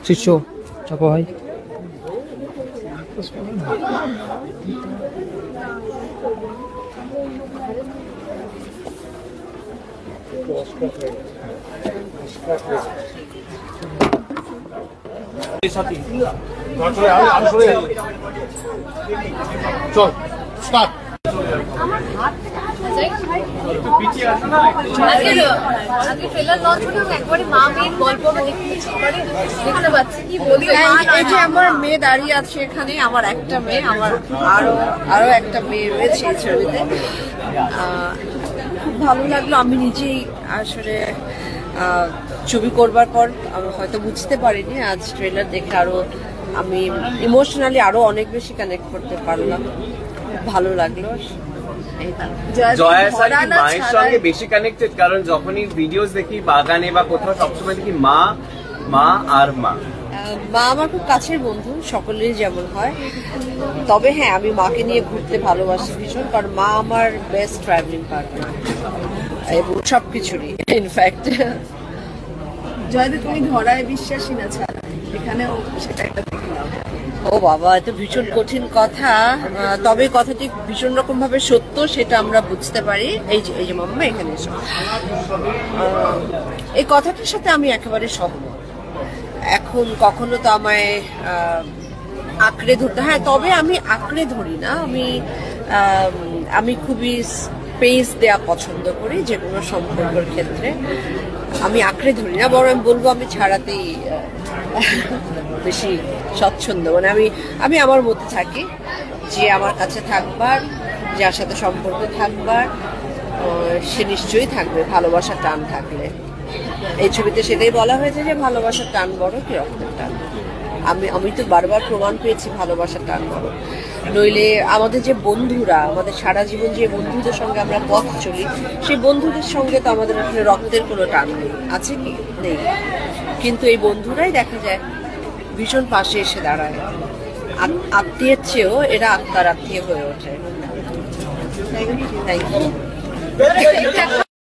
Chicho, Chapo hai. চল start. আমার মেয়ে দাঁড়িয়ে আছে এখানে, আমার একটা মেয়ে, আমার আরো একটা মেয়ে রয়েছে এই ছবিতে। খুব ভালো লাগলো। আমি নিজেই আসলে ছবি করবার পর আমি হয়তো বুঝতে পারিনি, আজ ট্রেলার দেখে আরো আমি ইমোশনালি আরো অনেক বেশি কানেক্ট করতে পারলাম। ভালো লাগলো। জয়া স্যার কি মায়ের সঙ্গে বেশি কানেক্টেড? কারণ যখনই ভিডিওস দেখি বাগানে বা কোথাও সবসময় দেখি মা মা আর মা। মা আমার খুব কাছের বন্ধু, সকলেরই যেমন হয়। তবে হ্যাঁ, আমি মাকে নিয়ে ঘুরতে ভালোবাসি ভীষণ, কারণ মা আমার বেস্ট ট্রাভেলিং পার্টনার এবং সবকিছুরই ইনফ্যাক্ট। জয়দীপ, তুমি ধরায় বিশ্বাসী না ছাড়া এখানেও সেটা একটা দেখলাম। ও বাবা, এত ভীষণ কঠিন কথা। তবে কথাটি ভীষণ রকম ভাবে সত্য, সেটা আমরা বুঝতে পারি। এই যে মাম্মা এখানে এসো। এই কথাটার সাথে আমি একেবারে সহমত। এখন কখনো তো আমায় আঁকড়ে ধরতে, হ্যাঁ তবে আমি আঁকড়ে ধরি না। আমি খুবই স্পেস দেয়া পছন্দ করি যে কোনো সম্পর্কের ক্ষেত্রে। আমি আঁকড়ে ধরি না, বরং আমি বলবো আমি ছাড়াতেই বেশি স্বচ্ছন্দ। মানে আমি আমার মধ্যে থাকি, যে আমার কাছে থাকবার, যার সাথে সম্পর্ক থাকবার, সে নিশ্চয়ই থাকবে ভালোবাসার টান থাকলে। এই ছবিতে সেটাই বলা হয়েছে যে ভালোবাসার টান বড় কি রক্তের টান। আমি তো বারবার প্রমাণ পেয়েছি ভালোবাসার টান বড়। নইলে আমাদের যে বন্ধুরা, আমাদের সারা জীবন যে বন্ধুদের সঙ্গে আমরা পথ চলি, সেই বন্ধুদের সঙ্গে তো আমাদের আসলে রক্তের কোনো টান নেই, আছে কি? নেই। কিন্তু এই বন্ধুরাই দেখা যায় ভীষণ পাশে এসে দাঁড়ায়। আত্মীয়ের চেয়েও এরা আত্মার আত্মীয় হয়ে ওঠে। Thank you.